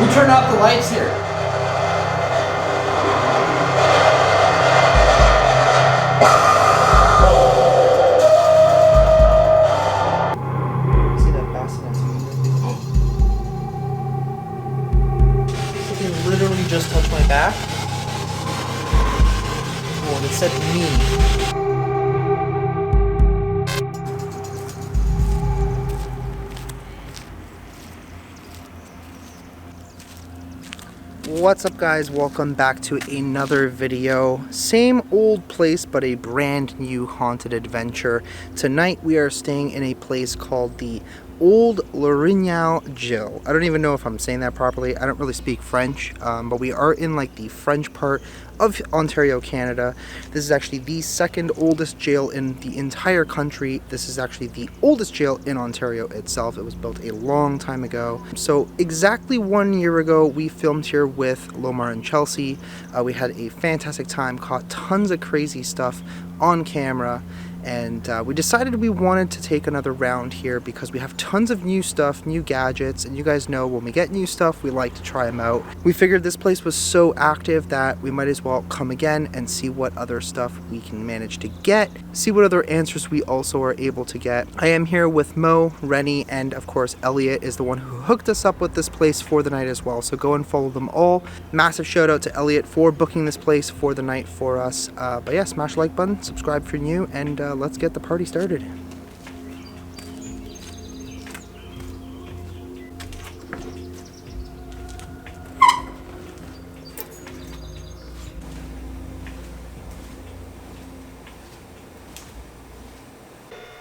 Who turned off the lights here? See that bassinet's Something literally just touched my back. Oh, and it said me. What's up, guys? Welcome back to another video. Same old place, but a brand new haunted adventure. Tonight we are staying in a place called the Old L'Orignal Jill. I don't even know if I'm saying that properly. I don't really speak French, but we are in like the French part of Ontario, Canada. This is actually the second oldest jail in the entire country. This is actually the oldest jail in Ontario itself. It was built a long time ago. So exactly 1 year ago, we filmed here with Lomar and Chelsea. We had a fantastic time, caught tons of crazy stuff on camera. And we decided we wanted to take another round here because we have tons of new stuff, new gadgets, and you guys know when we get new stuff, we like to try them out. We figured this place was so active that we might as well come again and see what other stuff we can manage to get, see what other answers we also are able to get. I am here with Mo, Rennie, and of course Elliot is the one who hooked us up with this place for the night as well. So go and follow them all. Massive shout out to Elliot for booking this place for the night for us. But yeah, smash the like button, subscribe if you're new, and let's get the party started.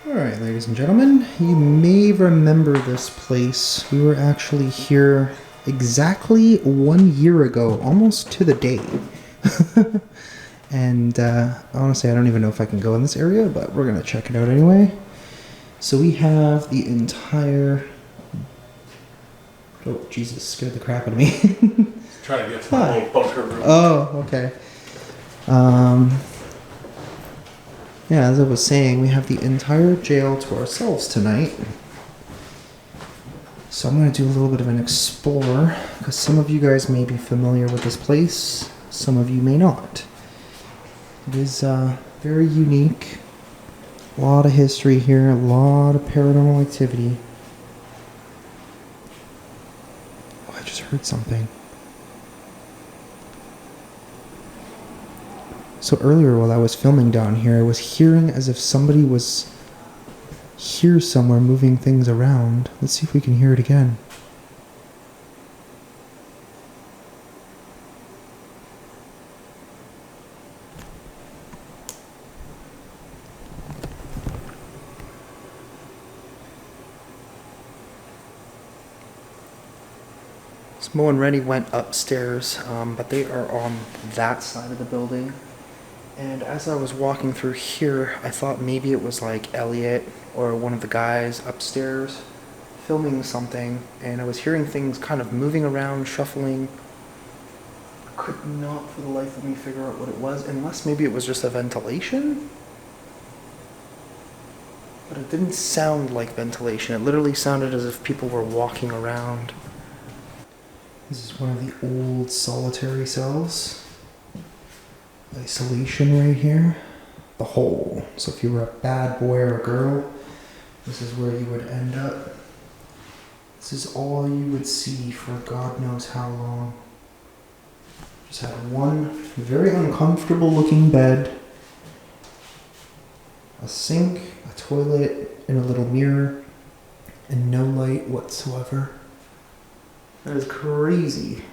Alright, ladies and gentlemen, you may remember this place. We were actually here exactly 1 year ago, almost to the day. And honestly, I don't even know if I can go in this area, but we're going to check it out anyway. So we have the entire... Oh, Jesus, scared the crap out of me. Trying to get to my little bunker room. Oh, okay. Yeah, as I was saying, we have the entire jail to ourselves tonight. So I'm going to do a little bit of an explore, because some of you guys may be familiar with this place, some of you may not. It is very unique. A lot of history here, a lot of paranormal activity. Oh, I just heard something. So earlier while I was filming down here, I was hearing as if somebody was here somewhere moving things around. Let's see if we can hear it again. Mo and Rennie went upstairs, but they are on that side of the building. And as I was walking through here, I thought maybe it was like Elliot or one of the guys upstairs filming something, and I was hearing things kind of moving around, shuffling. I could not for the life of me figure out what it was, unless maybe it was just a ventilation? But it didn't sound like ventilation. It literally sounded as if people were walking around. This is one of the old solitary cells. Isolation right here. The hole. So if you were a bad boy or a girl, this is where you would end up. This is all you would see for God knows how long. Just had one very uncomfortable looking bed, a sink, a toilet, and a little mirror, and no light whatsoever. That is crazy.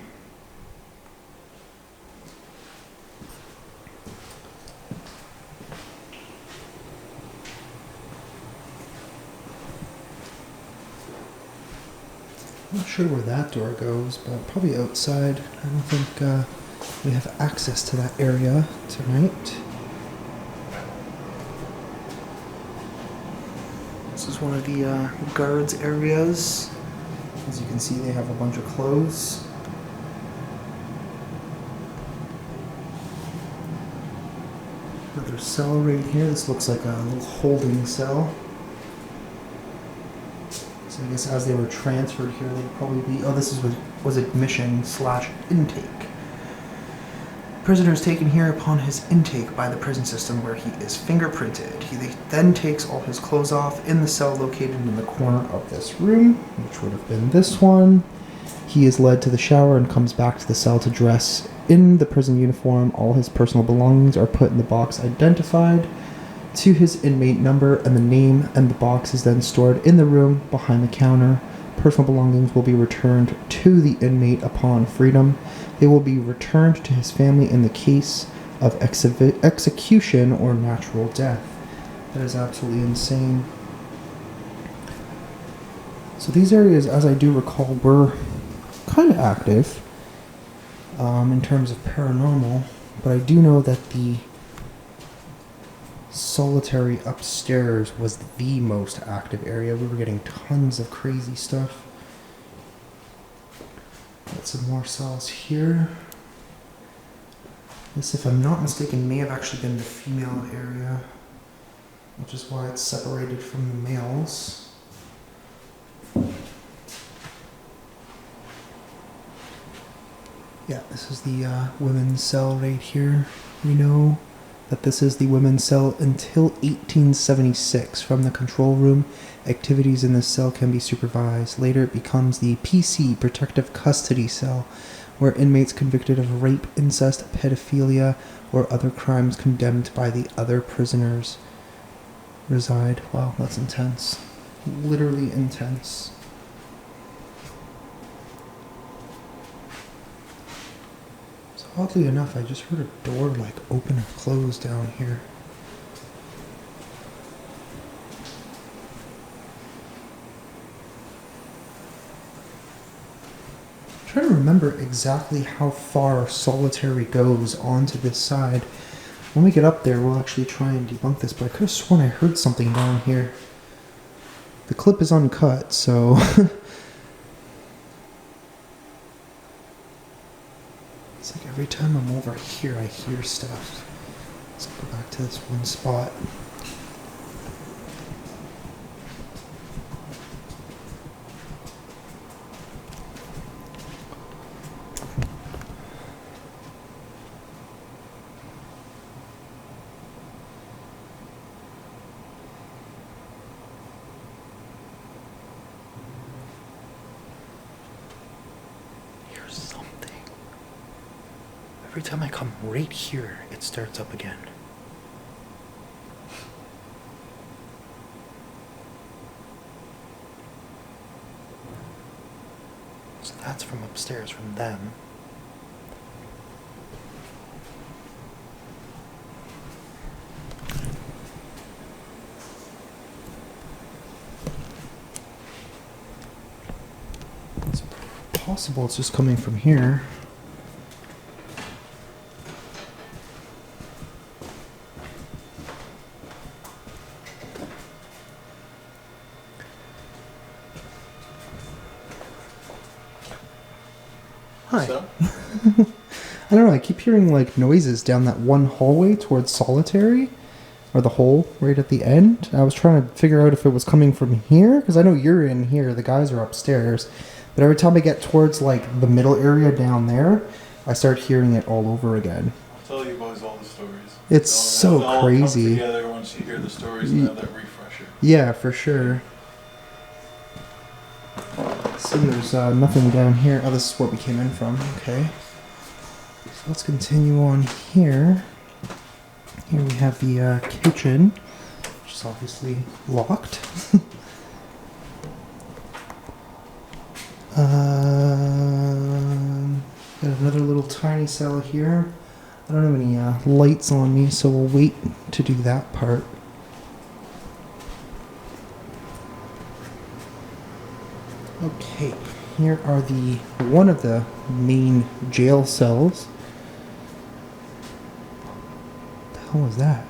I'm not sure where that door goes, but probably outside. I don't think we have access to that area tonight. This is one of the guards' areas. As you can see, they have a bunch of clothes. Another cell right here. This looks like a little holding cell. So I guess as they were transferred here, they'd probably be. Oh, this was admission/intake. Prisoner is taken here upon his intake by the prison system, where he is fingerprinted. He then takes all his clothes off in the cell located in the corner of this room, which would have been this one. He is led to the shower and comes back to the cell to dress in the prison uniform. All his personal belongings are put in the box identified to his inmate number, and the name and the box is then stored in the room behind the counter. Personal belongings will be returned to the inmate upon freedom. They will be returned to his family in the case of execution or natural death. That is absolutely insane. So these areas, as I do recall, were kind of active in terms of paranormal, but I do know that the solitary upstairs was the most active area. We were getting tons of crazy stuff. Got some more cells here. This, if I'm not mistaken, may have actually been the female area, which is why it's separated from the males. Yeah, this is the women's cell right here. We know that this is the women's cell until 1876. From the control room, activities in this cell can be supervised. Later it becomes the PC, protective custody cell, where inmates convicted of rape, incest, pedophilia, or other crimes condemned by the other prisoners reside. Wow, that's intense. Literally intense. Oddly enough, I just heard a door like open and close down here. I'm trying to remember exactly how far solitary goes onto this side. When we get up there, we'll actually try and debunk this, but I could have sworn I heard something down here. The clip is uncut, so... It's like every time I'm over here, I hear stuff. Let's go back to this one spot. Here's something. Every time I come right here, it starts up again. So that's from upstairs, from them. It's possible it's just coming from here. Hi. So? I don't know, I keep hearing like noises down that one hallway towards solitary, or the hole right at the end. I was trying to figure out if it was coming from here, because I know you're in here, the guys are upstairs, but every time I get towards like the middle area down there, I start hearing it all over again. I'll tell you boys all the stories. It's so all crazy. Come together once you hear the stories and have that refresher. Yeah, for sure. So there's nothing down here. Oh, this is what we came in from. Okay. So let's continue on here. Here we have the kitchen, which is obviously locked. Got another little tiny cell here. I don't have any lights on me, so we'll wait to do that part. Okay, here are one of the main jail cells. What the hell was that?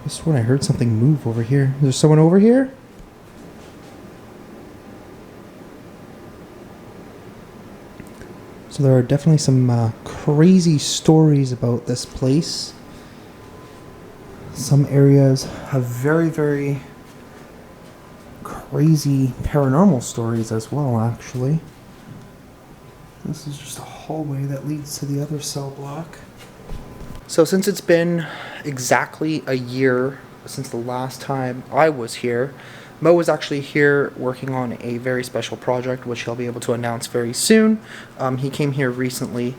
I swear I heard something move over here. Is there someone over here? So there are definitely some crazy stories about this place. Some areas have very, very crazy paranormal stories as well, actually. This is just a hallway that leads to the other cell block. So since it's been exactly a year since the last time I was here, Mo was actually here working on a very special project, which he'll be able to announce very soon. He came here recently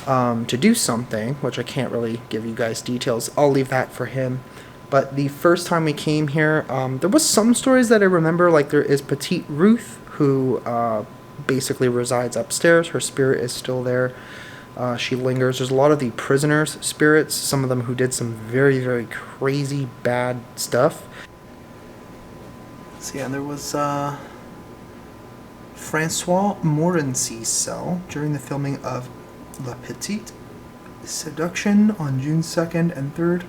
to do something, which I can't really give you guys details. I'll leave that for him. But the first time we came here, there was some stories that I remember, like there is Petite Ruth, who basically resides upstairs. Her spirit is still there. She lingers. There's a lot of the prisoners' spirits, some of them who did some very, very crazy bad stuff. So yeah, there was Francois Morency's cell during the filming of La Petite Seduction on June 2nd and 3rd,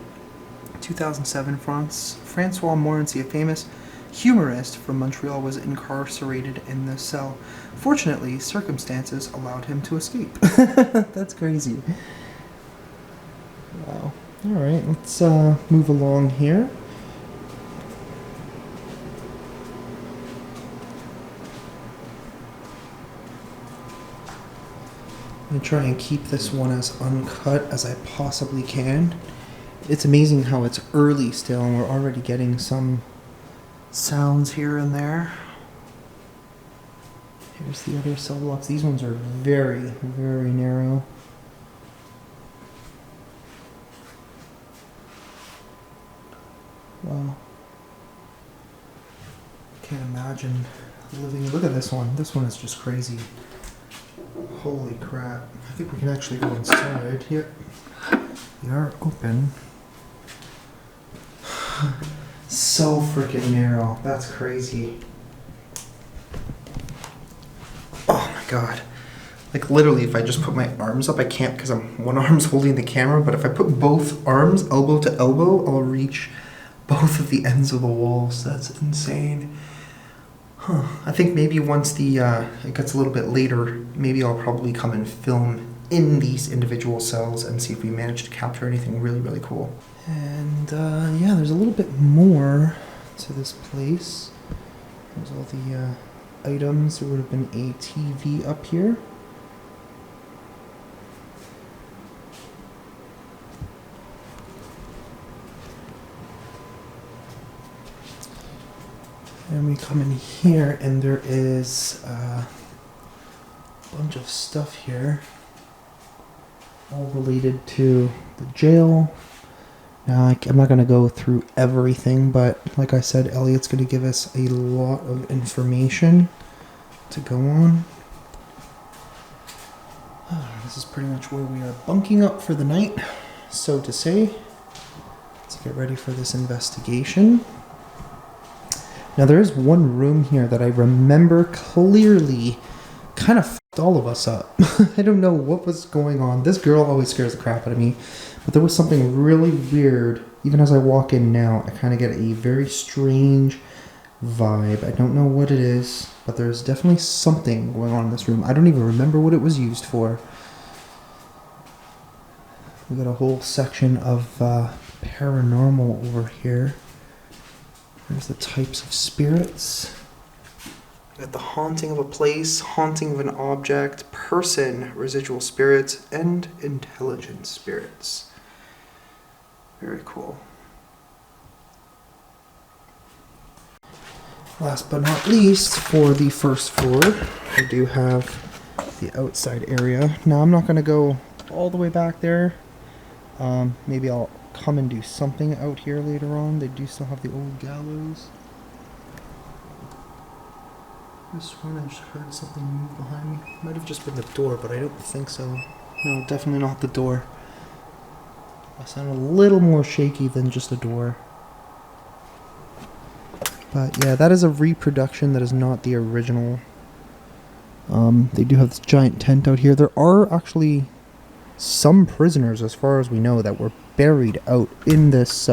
2007. Francois Morency, a famous humorist from Montreal, was incarcerated in the cell. Fortunately, circumstances allowed him to escape. That's crazy. Wow. Alright, let's move along here. I'm going to try and keep this one as uncut as I possibly can. It's amazing how it's early still and we're already getting some sounds here and there. Here's the other cell blocks. These ones are very, very narrow. Wow. Can't imagine living. Look at this one. This one is just crazy. Holy crap. I think we can actually go inside. Yep. They are open. So freaking narrow. That's crazy. Oh my god. Like literally if I just put my arms up, I can't because one arm's holding the camera, but if I put both arms elbow to elbow, I'll reach both of the ends of the walls. That's insane. Huh. I think maybe once it gets a little bit later, maybe I'll probably come and film in these individual cells and see if we manage to capture anything really, really cool. And yeah, there's a little bit more to this place. There's all the items. There would have been a TV up here. And we come in here and there is a bunch of stuff here, all related to the jail. Now, I'm not going to go through everything, but like I said, Elliot's going to give us a lot of information to go on. This is pretty much where we are bunking up for the night, so to say. Let's get ready for this investigation. Now, there is one room here that I remember clearly kind of fucked all of us up. I don't know what was going on. This girl always scares the crap out of me. But there was something really weird. Even as I walk in now, I kind of get a very strange vibe. I don't know what it is, but there's definitely something going on in this room. I don't even remember what it was used for. We got a whole section of paranormal over here. There's the types of spirits. We got the haunting of a place, haunting of an object, person, residual spirits, and intelligent spirits. Very cool. Last but not least, for the first floor, we do have the outside area. Now, I'm not going to go all the way back there. Maybe I'll come and do something out here later on. They do still have the old gallows. This one, I just heard something move behind me. Might have just been the door, but I don't think so. No, definitely not the door. I sound a little more shaky than just a door. But yeah, that is a reproduction. That is not the original. They do have this giant tent out here. There are actually some prisoners, as far as we know, that were buried out in this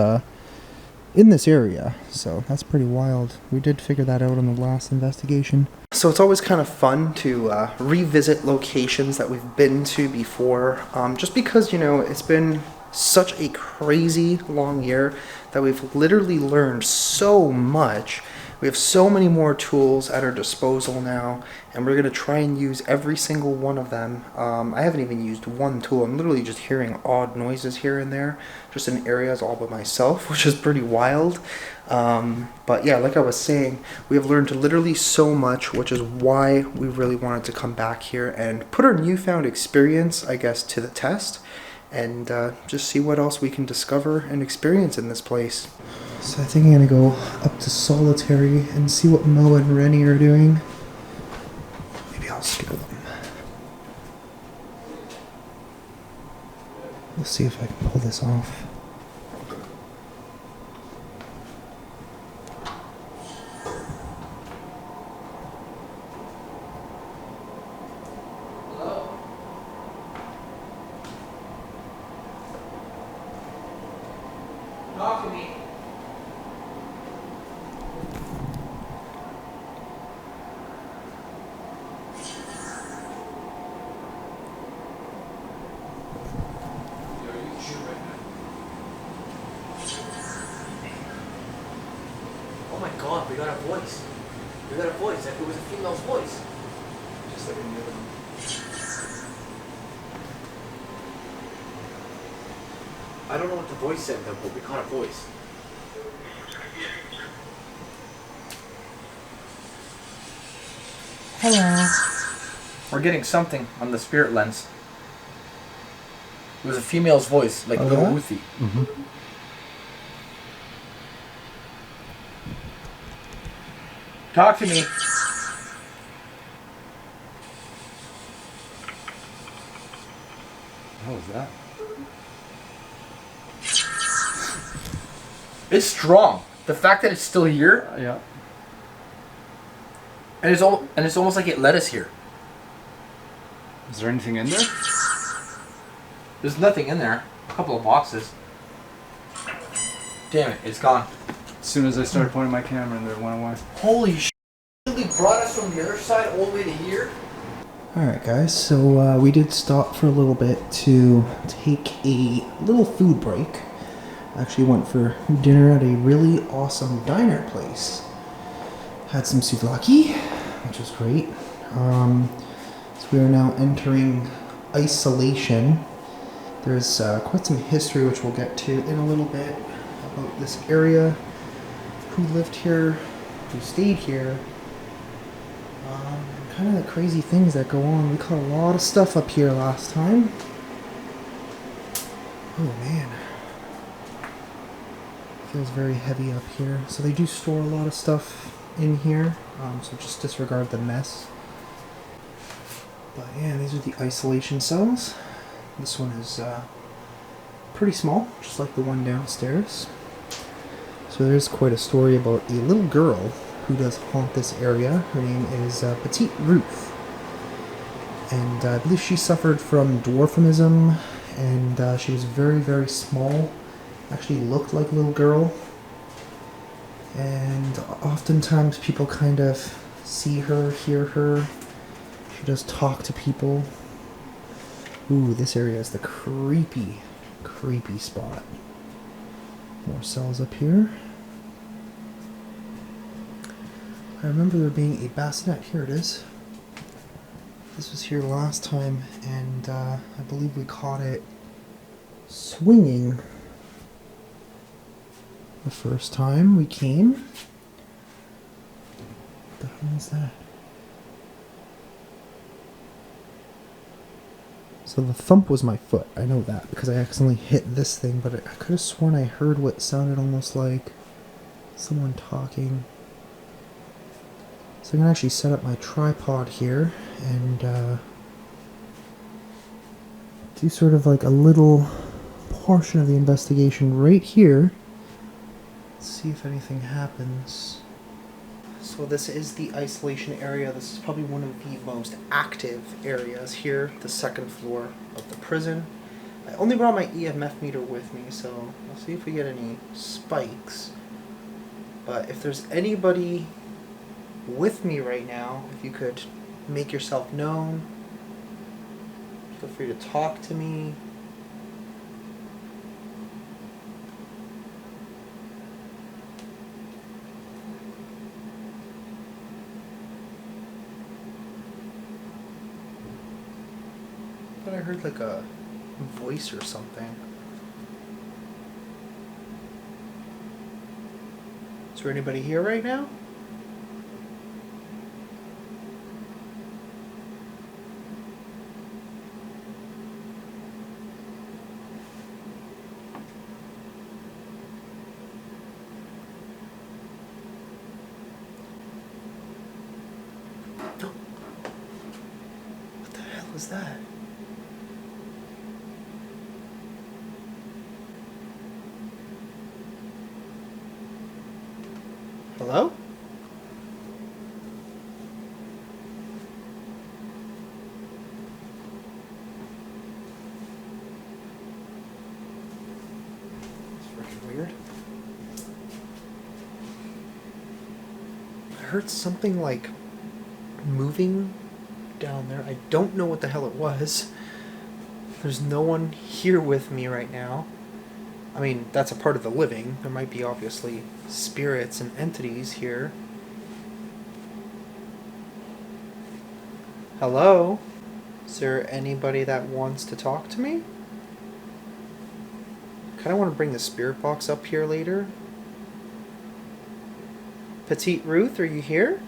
area. So that's pretty wild. We did figure that out on the last investigation. So it's always kind of fun to revisit locations that we've been to before, just because, you know, it's been such a crazy long year that we've literally learned so much. We have so many more tools at our disposal now, and we're going to try and use every single one of them. I haven't even used one tool. I'm literally just hearing odd noises here and there, just in areas all by myself, which is pretty wild. But yeah, like I was saying, we have learned literally so much, which is why we really wanted to come back here and put our newfound experience, I guess, to the test, and just see what else we can discover and experience in this place. So I think I'm gonna go up to solitary and see what Mo and Rennie are doing. Maybe I'll scare them. We'll see if I can pull this off. Talk to me. Oh my god, we got a voice. We got a voice. It was a female's voice. Just like in the other one. I don't know what the voice said though, but we caught a voice. Hello. We're getting something on the spirit lens. It was a female's voice, like a little woofy. Mm-hmm. Talk to me. How was that? It's strong. The fact that it's still here, Yeah. and it's almost like it led us here. Is there anything in there? There's nothing in there. A couple of boxes. Damn it, it's gone. As soon as I started pointing my camera in there, it went away. Holy shit. Really brought us from the other side all the way to here? Alright guys, so we did stop for a little bit to take a little food break. Actually went for dinner at a really awesome diner place. Had some souvlaki, which was great. So we are now entering isolation. There's quite some history which we'll get to in a little bit about this area, who lived here, who stayed here, kind of the crazy things that go on. We caught a lot of stuff up here last time. Oh man. Feels very heavy up here. So they do store a lot of stuff in here, so just disregard the mess. But yeah, these are the isolation cells. This one is pretty small, just like the one downstairs. So there's quite a story about a little girl who does haunt this area. Her name is Petite Ruth. And I believe she suffered from dwarfism, and she was very, very small. Actually looked like a little girl. And oftentimes people kind of see her, hear her. She does talk to people. Ooh, this area is the creepy, creepy spot. More cells up here. I remember there being a bassinet. Here it is. This was here last time, and I believe we caught it swinging the first time we came. What the hell is that? So the thump was my foot. I know that because I accidentally hit this thing, but I could have sworn I heard what sounded almost like someone talking. So I'm going to actually set up my tripod here and do sort of like a little portion of the investigation right here. Let's see if anything happens. So this is the isolation area. This is probably one of the most active areas here, the second floor of the prison. I only brought my EMF meter with me, so we'll see if we get any spikes. But if there's anybody with me right now, if you could make yourself known, feel free to talk to me. heard like a voice or something. Is there anybody here right now? What the hell was that? Hello? It's freaking weird. I heard something like moving down there. I don't know what the hell it was. There's no one here with me right now. I mean, that's a part of the living. There might be obviously spirits and entities here. Hello? Is there anybody that wants to talk to me? Kind of want to bring the spirit box up here later. Petite Ruth, are you here?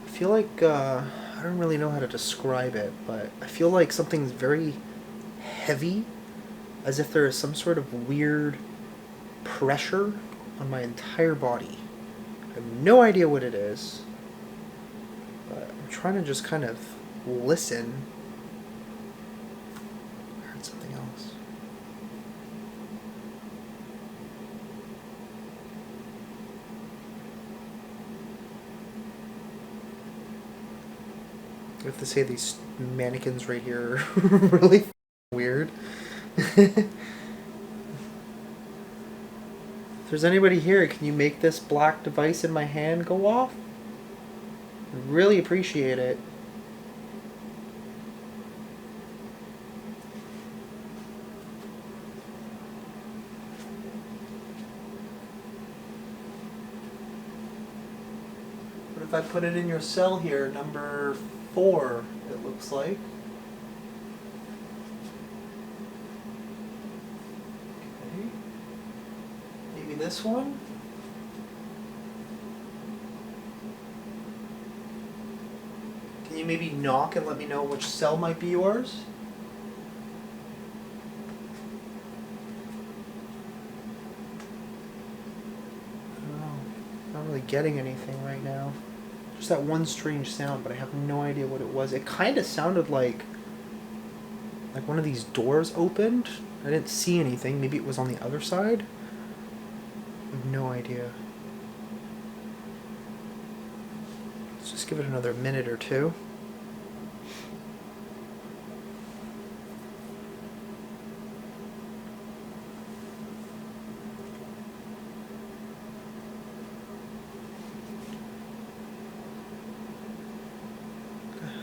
I feel like, I don't really know how to describe it, but I feel like something's very heavy, as if there is some sort of weird pressure on my entire body. I have no idea what it is, but I'm trying to just kind of listen. I heard something else. I have to say these mannequins right here are really weird. If there's anybody here, can you make this black device in my hand go off? I'd really appreciate it. What if I put it in your cell here, number 4, it looks like. Okay. Maybe this one? Can you maybe knock and let me know which cell might be yours? I don't know. I'm not really getting anything right now. Just that one strange sound, but I have no idea what it was. It kind of sounded like one of these doors opened. I didn't see anything. Maybe it was on the other side. I have no idea. Let's just give it another minute or two.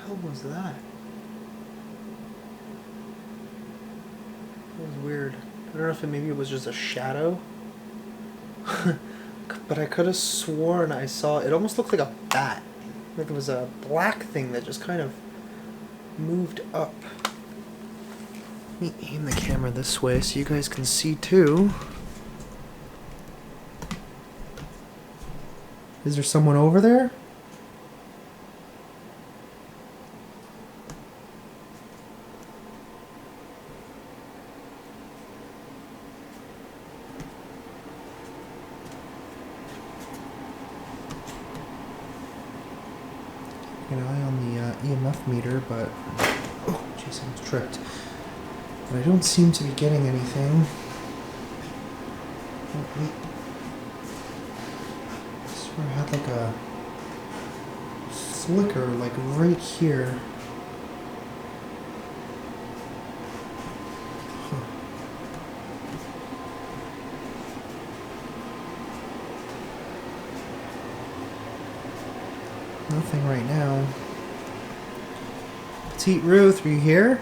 What was that? That was weird. I don't know if maybe it was just a shadow. But I could have sworn I saw it almost looked like a bat. Like it was a black thing that just kind of moved up. Let me aim the camera this way so you guys can see too. Is there someone over there? An eye on the EMF meter, but oh, jeez, I almost tripped. But I don't seem to be getting anything. Oh, wait. I swear I had like a flicker, like right here. Huh. Nothing right now. Petite Ruth, are you here?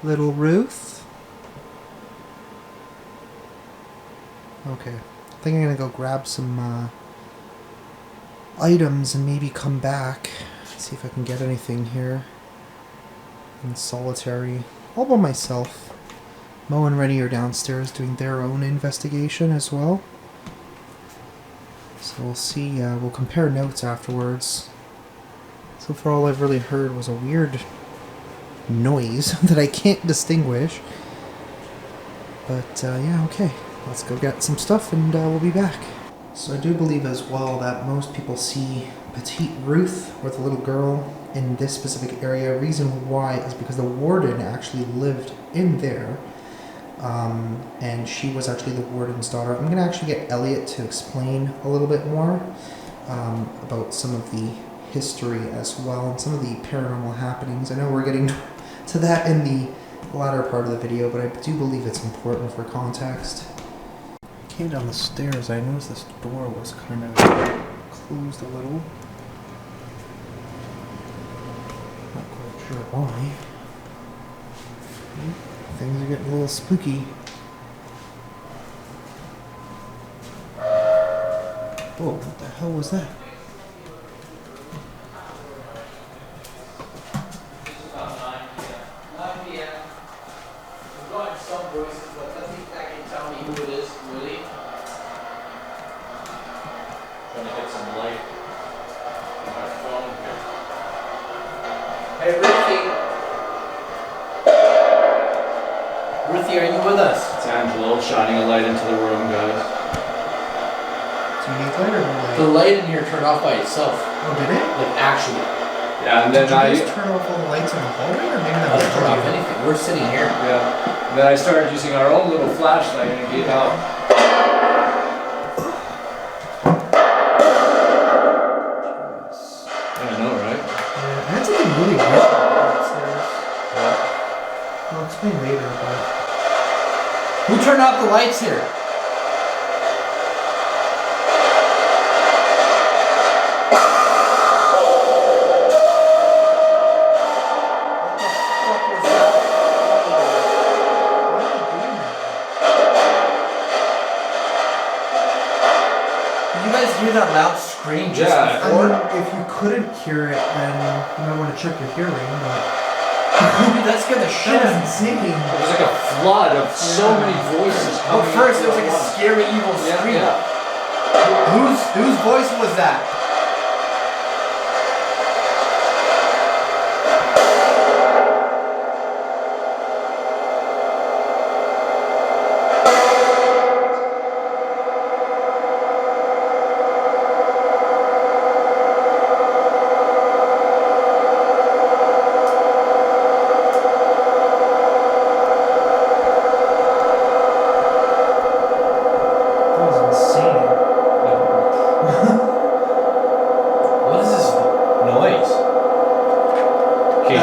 Little Ruth? Okay. I think I'm gonna go grab some items and maybe come back. See if I can get anything here. In solitary. All by myself. Mo and Rennie are downstairs doing their own investigation as well. So we'll see, we'll compare notes afterwards. So far all I've really heard was a weird noise that I can't distinguish. But yeah, okay. Let's go get some stuff and we'll be back. So I do believe as well that most people see Petite Ruth, or the little girl, in this specific area. Reason why is because the warden actually lived in there. And she was actually the warden's daughter. I'm going to actually get Elliot to explain a little bit more about some of the history as well and some of the paranormal happenings. I know we're getting to that in the latter part of the video, but I do believe it's important for context. I came down the stairs. I noticed this door was kind of closed a little. Not quite sure why. Things are getting a little spooky. Whoa, what the hell was that? Hey, Ruthie, are you with us? It's Angelo shining a light into the room, guys. Do you need light or no light? The light in here turned off by itself. Oh, did it? Like, actually. Yeah, and then Did you guys turn off all the lights in the hallway, or maybe that I was didn't turn off you? anything. We're sitting here. Yeah. And then I started using our own little flashlight and it gave out. I know, right? Yeah, I had something really weird upstairs. What? I'll explain later, but... Who turned off the lights here? Did you guys hear that loud scream just before? I mean, if you couldn't hear it, then you might want to check your hearing, but... Dude, that scared the shit out of me. insane. It was like a flood of so many voices Well, coming. first it was like a scary evil scream. Yeah. Whose voice was that?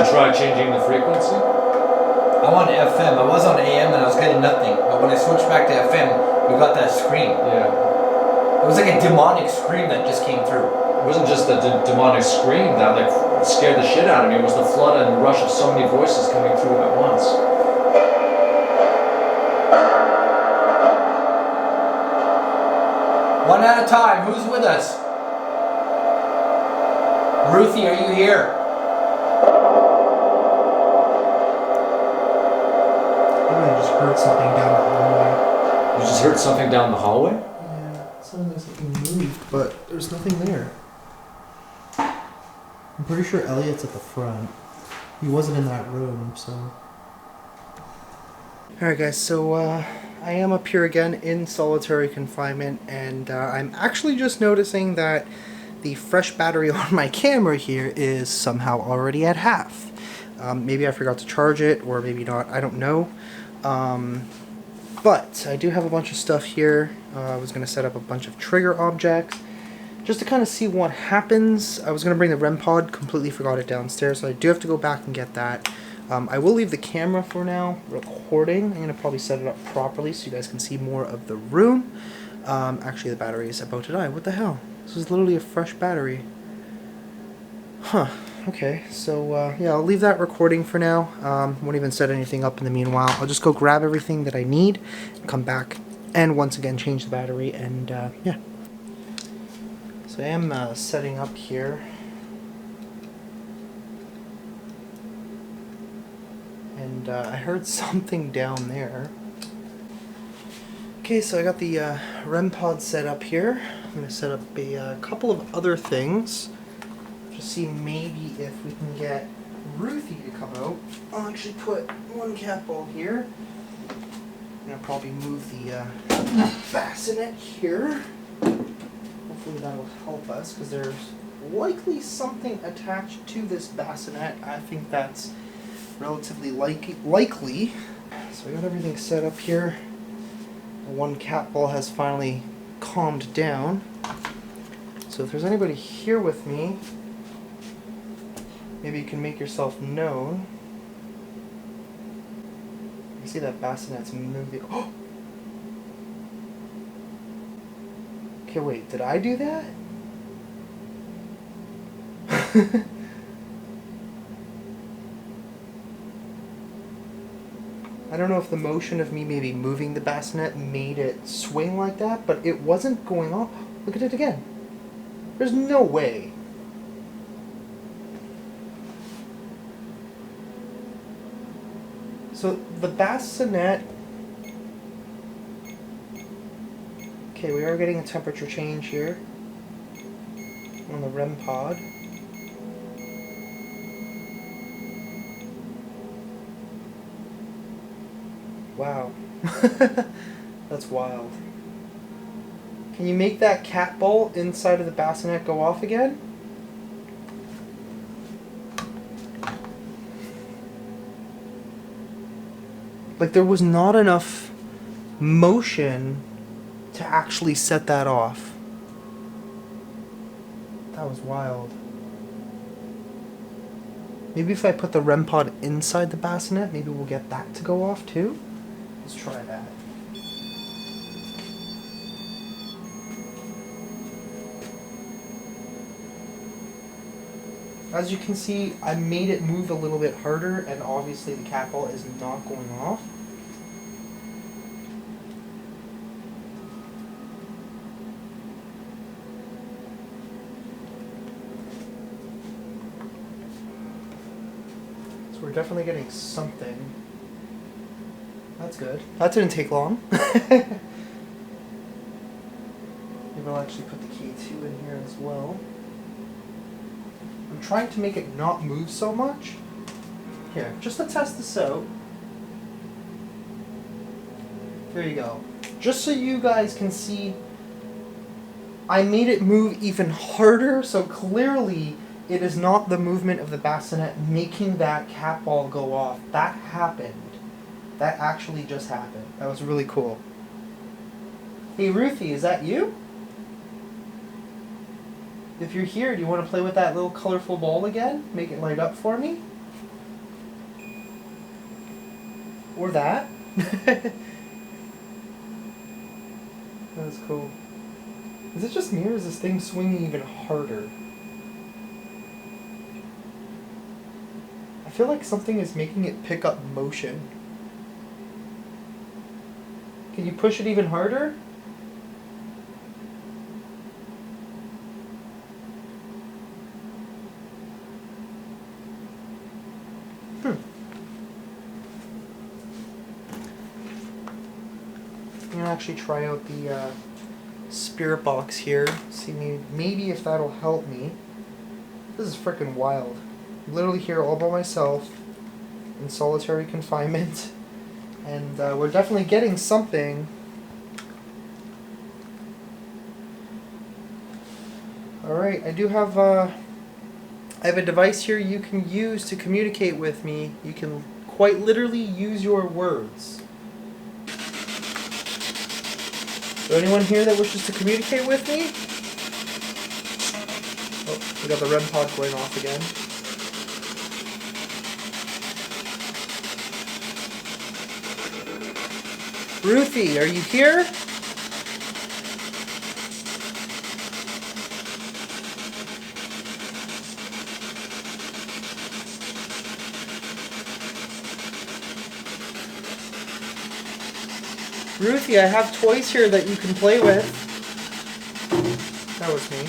Try changing the frequency? I'm on FM. I was on AM and I was getting nothing. But when I switched back to FM, we got that scream. Yeah. It was like a demonic scream that just came through. It wasn't just the demonic scream that like scared the shit out of me. It was the flood and rush of so many voices coming through at once. One at a time. Who's with us? Ruthie, are you here? I just heard something down the hallway. You just heard something down the hallway? Yeah, it sounded like something moved, but there's nothing there. I'm pretty sure Elliot's at the front. He wasn't in that room, so... Alright guys, so I am up here again in solitary confinement, and I'm actually just noticing that the fresh battery on my camera here is somehow already at half. Maybe I forgot to charge it, or maybe not, I don't know. But I do have a bunch of stuff here. I was going to set up a bunch of trigger objects just to kind of see what happens. I was going to bring the REM pod, completely forgot it downstairs, so I do have to go back and get that. I will leave the camera for now recording. I'm going to probably set it up properly so you guys can see more of the room. Actually, the battery is about to die. What the hell? This is literally a fresh battery. Huh. Okay, so yeah, I'll leave that recording for now. Won't even set anything up in the meanwhile. I'll just go grab everything that I need, come back, and once again change the battery, and yeah. So I am setting up here. And I heard something down there. Okay, so I got the REM pod set up here. I'm going to set up a couple of other things. Just see maybe if we can get Ruthie to come out. I'll actually put one cat ball here. I'm going to probably move the bassinet here. Hopefully that'll help us, because there's likely something attached to this bassinet. I think that's relatively likely. So I got everything set up here. The one cat ball has finally calmed down. So if there's anybody here with me, maybe you can make yourself known. You see that bassinet's moving. Oh! Okay, wait, did I do that? I don't know if the motion of me maybe moving the bassinet made it swing like that, but it wasn't going off. Look at it again. There's no way. So the bassinet... Okay, we are getting a temperature change here on the REM pod. Wow. That's wild. Can you make that cat ball inside of the bassinet go off again? Like, there was not enough motion to actually set that off. That was wild. Maybe if I put the REM pod inside the bassinet, maybe we'll get that to go off too? Let's try that. As you can see, I made it move a little bit harder, and obviously the cat ball is not going off. So we're definitely getting something. That's good. That didn't take long. Maybe I'll actually put the K2 in here as well. I'm trying to make it not move so much. Here, just to test this out. There you go. Just so you guys can see, I made it move even harder, so clearly it is not the movement of the bassinet making that cat ball go off. That happened. That actually just happened. That was really cool. Hey Ruthie, is that you? If you're here, do you want to play with that little colorful ball again? Make it light up for me? Or that? That was cool. Is it just me, or is this thing swinging even harder? I feel like something is making it pick up motion. Can you push it even harder? I'm gonna actually try out the spirit box here. See maybe if that'll help me. This is freaking wild. I'm literally here all by myself in solitary confinement. And we're definitely getting something. Alright, I do have I have a device here you can use to communicate with me. You can quite literally use your words. Is there anyone here that wishes to communicate with me? Oh, we got the REM pod going off again. Ruthie, are you here? Ruthie, I have toys here that you can play with. That was me.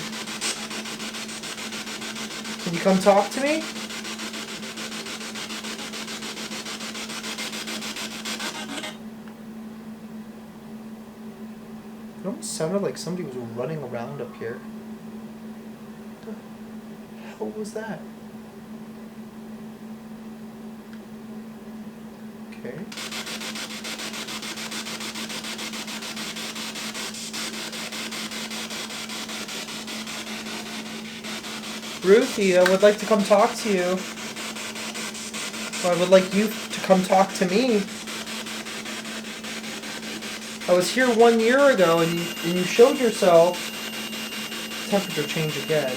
Can you come talk to me? It almost sounded like somebody was running around up here. What the hell was that? Okay. Ruthie, I would like to come talk to you. Or I would like you to come talk to me. I was here 1 year ago and you showed yourself. Temperature change again.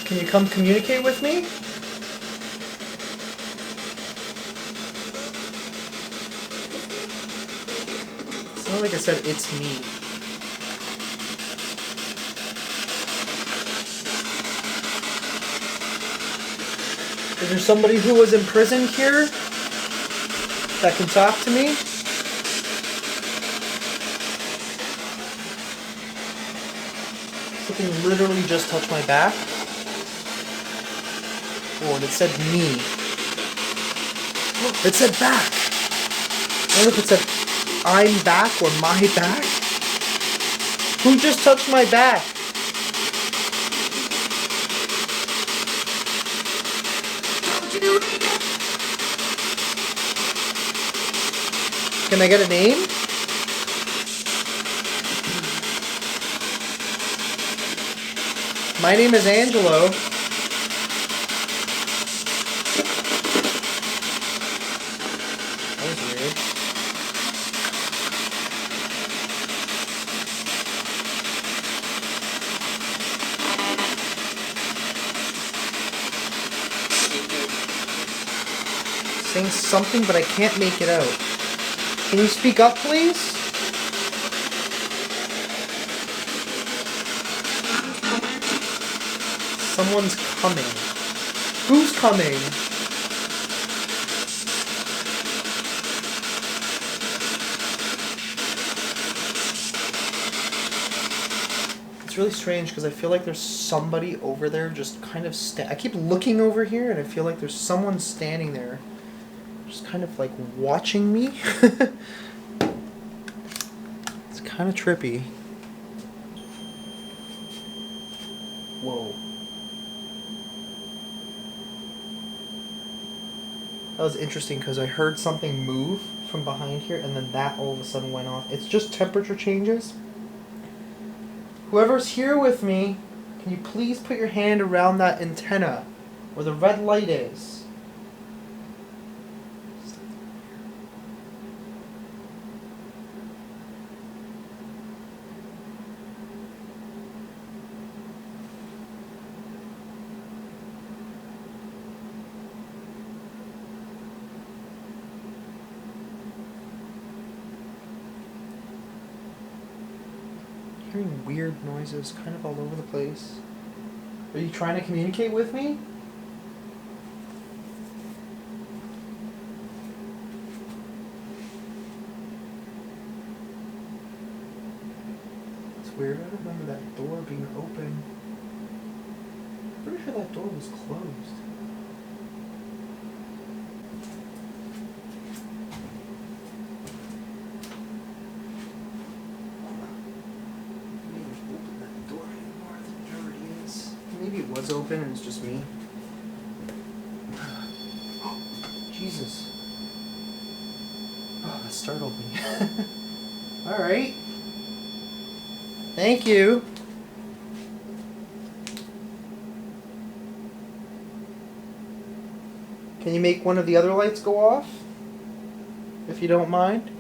Can you come communicate with me? It's not like I said it's me. Is there somebody who was imprisoned here that can talk to me? Something literally just touched my back. Oh, and it said me. It said back. I don't know if it said I'm back or my back. Who just touched my back? Can I get a name? My name is Angelo. That was weird. Saying something, but I can't make it out. Can you speak up, please? Someone's coming. Who's coming? It's really strange because I feel like there's somebody over there just kind of I keep looking over here and I feel like there's someone standing there just kind of like watching me. It's kind of trippy. Whoa. That was interesting because I heard something move from behind here and then that all of a sudden went off. It's just temperature changes. Whoever's here with me, can you please put your hand around that antenna where the red light is? Hearing weird noises kind of all over the place. Are you trying to communicate with me? It's weird. I don't remember that door being open. I'm pretty sure that door was closed. Maybe it was open and it's just me. Oh, Jesus. Oh, that startled me. Alright. Thank you. Can you make one of the other lights go off? If you don't mind.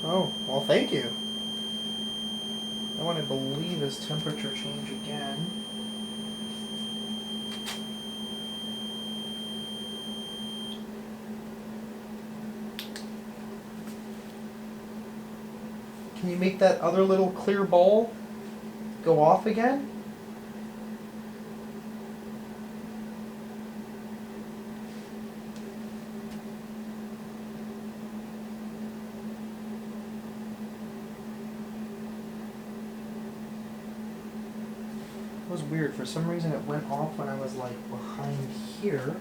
Oh, well, thank you. I want to believe his temperature change again. Can you make that other little clear ball go off again? was weird. For some reason it went off when I was like behind here.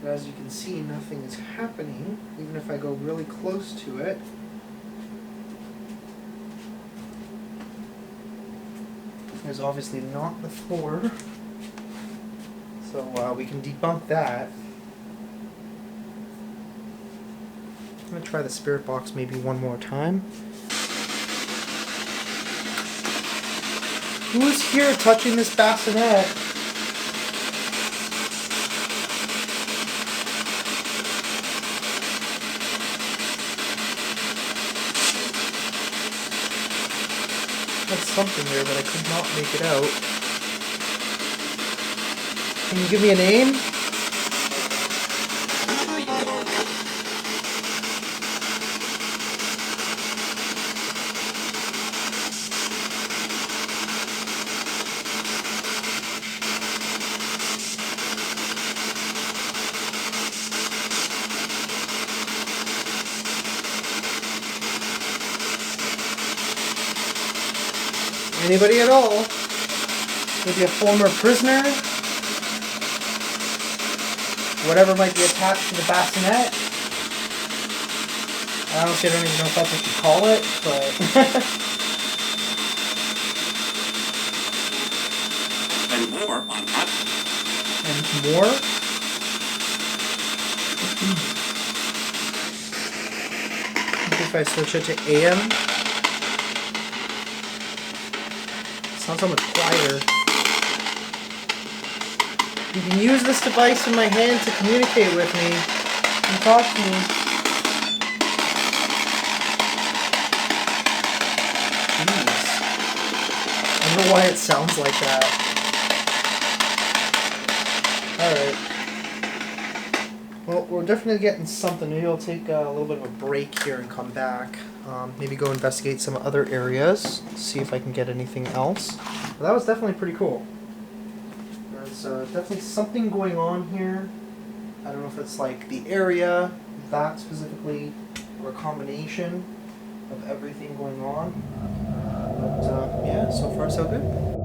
But as you can see, nothing is happening, even if I go really close to it. There's obviously not the floor. So we can debunk that. I'm going to try the spirit box maybe one more time. Who's here touching this bassinet? That's something there, but I could not make it out. Can you give me a name? Anybody at all? Maybe a former prisoner? Whatever might be attached to the bassinet? Honestly, I don't even know if that's what you call it, but... And more on that. And more? If I switch it to AM... Sounds so much quieter. You can use this device in my hand to communicate with me and talk to me. Jeez. I don't know why it sounds like that. Alright. Well, we're definitely getting something. Maybe I'll take a little bit of a break here and come back. Maybe go investigate some other areas, see if I can get anything else. But that was definitely pretty cool. There's definitely something going on here. I don't know if it's like the area, that specifically, or a combination of everything going on. But yeah, so far so good.